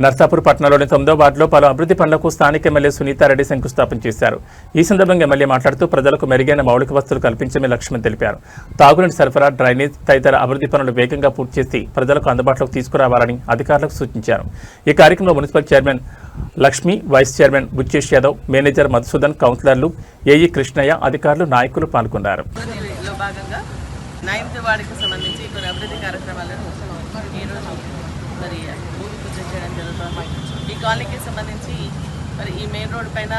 నర్సాపూర్ పట్టణంలోని 9వ వార్డులో పలు అభివృద్ధి పనులకు స్థానిక ఎమ్మెల్యే సునీతారెడ్డి శంకుస్థాపన చేశారు. ఈ సందర్భంగా ఎమ్మెల్యే మాట్లాడుతూ ప్రజలకు మెరుగైన మౌలిక వసతులు కల్పించడమే లక్ష్యమని తెలిపారు. తాగునీటి సరఫరా, డ్రైనేజ్ తదితర అభివృద్ధి పనులు వేగంగా పూర్తి చేసి ప్రజలకు అందుబాటులోకి తీసుకురావాలని అధికారులకు సూచించారు. ఈ కార్యక్రమంలో municipal chairman Lakshmi, vice chairman Buchesh Yadav, manager Madhusudan, కౌన్సిలర్లు ఏఈ కృష్ణయ్య, అధికారులు, నాయకులు పాల్గొన్నారు. మరి భూమి పూజ చేయడం జరుగుతుంది. ఈ కాలనీకి సంబంధించి మరి ఈ మెయిన్ రోడ్ పైన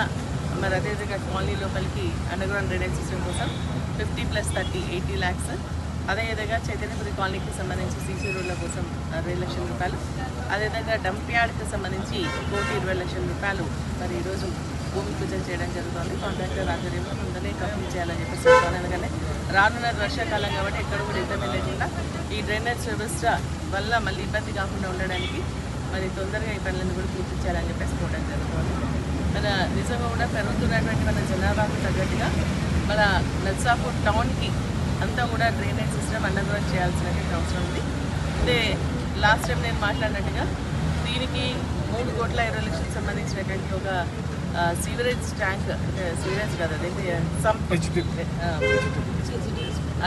మరి అదేవిధంగా కాలనీ లోపలికి అండర్గ్రౌండ్ డ్రైనేజ్ సిస్టమ్ కోసం 50+30 80 lakhs, అదేవిధంగా చైతన్యపురి కాలనీకి సంబంధించి సీసీ రోడ్ల కోసం 2 లక్షల రూపాయలు, అదేవిధంగా డంప్ యార్డ్కి సంబంధించి 1,20,00,000 రూపాయలు మరి ఈరోజు భూమి పూజ చేయడం జరుగుతుంది. కాంట్రాక్టర్ ఆధ్వర్యంలో ముందనే కంప్లీట్ చేయాలని చెప్పేసి ఎందుకంటే రానున్న వర్షాకాలం కాబట్టి ఎక్కడ కూడా ఇబ్బంది లేకుండా ఈ డ్రైనేజ్ వ్యవస్థ వల్ల మళ్ళీ ఇబ్బంది కాకుండా ఉండడానికి మరి తొందరగా ఈ పనులను కూడా పూర్తి చేయాలని చెప్పేసి కోవడం జరుగుతుంది. మన నిజంగా కూడా పెరుగుతున్నటువంటి మన జనాభాకు తగ్గట్టుగా మన నర్సాపూర్ టౌన్కి అంతా కూడా డ్రైనేజ్ సిస్టమ్ అండర్గ్రౌండ్ చేయాల్సినటువంటి అవసరం ఉంది. అంటే లాస్ట్ టైం నేను మాట్లాడినట్టుగా దీనికి 3,20,00,000 సంబంధించినటువంటి ఒక సీవరేజ్ ట్యాంక్, అంటే సీవరేజ్ కాదు, అదేంటి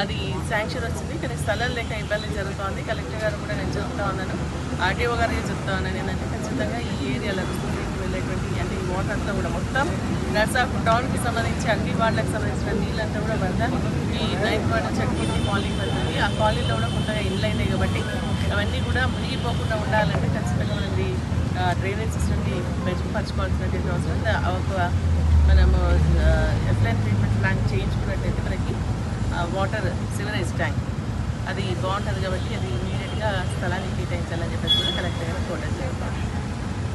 అది శాంక్షన్ వచ్చింది. కానీ స్థలం లేక ఇబ్బంది జరుగుతోంది. కలెక్టర్ గారు కూడా నేను చెప్తా ఉన్నాను, ఆర్టీఓ గారికి చెప్తా ఉన్నాను. ఏంటంటే ఖచ్చితంగా ఈ ఏరియాలో వెళ్ళేటువంటి అంటే ఈ వాటర్ అంతా కూడా మొత్తం నర్సాపూర్ టౌన్కి సంబంధించి అన్ని వార్డులకు సంబంధించిన నీళ్ళంతా కూడా వద్ద ఈ 9th వార్డు చెట్టుకుంటే కాలనీకి వెళ్తుంది. ఆ కాలనీలో కూడా కొత్తగా ఇండ్లు అయినాయి కాబట్టి అవన్నీ కూడా మునిగిపోకుండా ఉండాలంటే ఖచ్చితంగా మనం డ్రైనేజ్ సిస్టమ్ని మెరుగుపరచుకోవాల్సినటువంటి అవసరం. ఒక మనము ఎఫ్లైన్ ట్రీట్మెంట్ ప్లాంట్ చేయించుకున్నట్టయితే మనకి వాటర్ సివరేజ్ ట్యాంక్ అది బాగుంటుంది కాబట్టి అది ఇమీడియట్గా స్థలానికి కేటాయించాలని చెప్పేసి కూడా కలెక్టర్ గారు కోరడం జరుగుతుంది.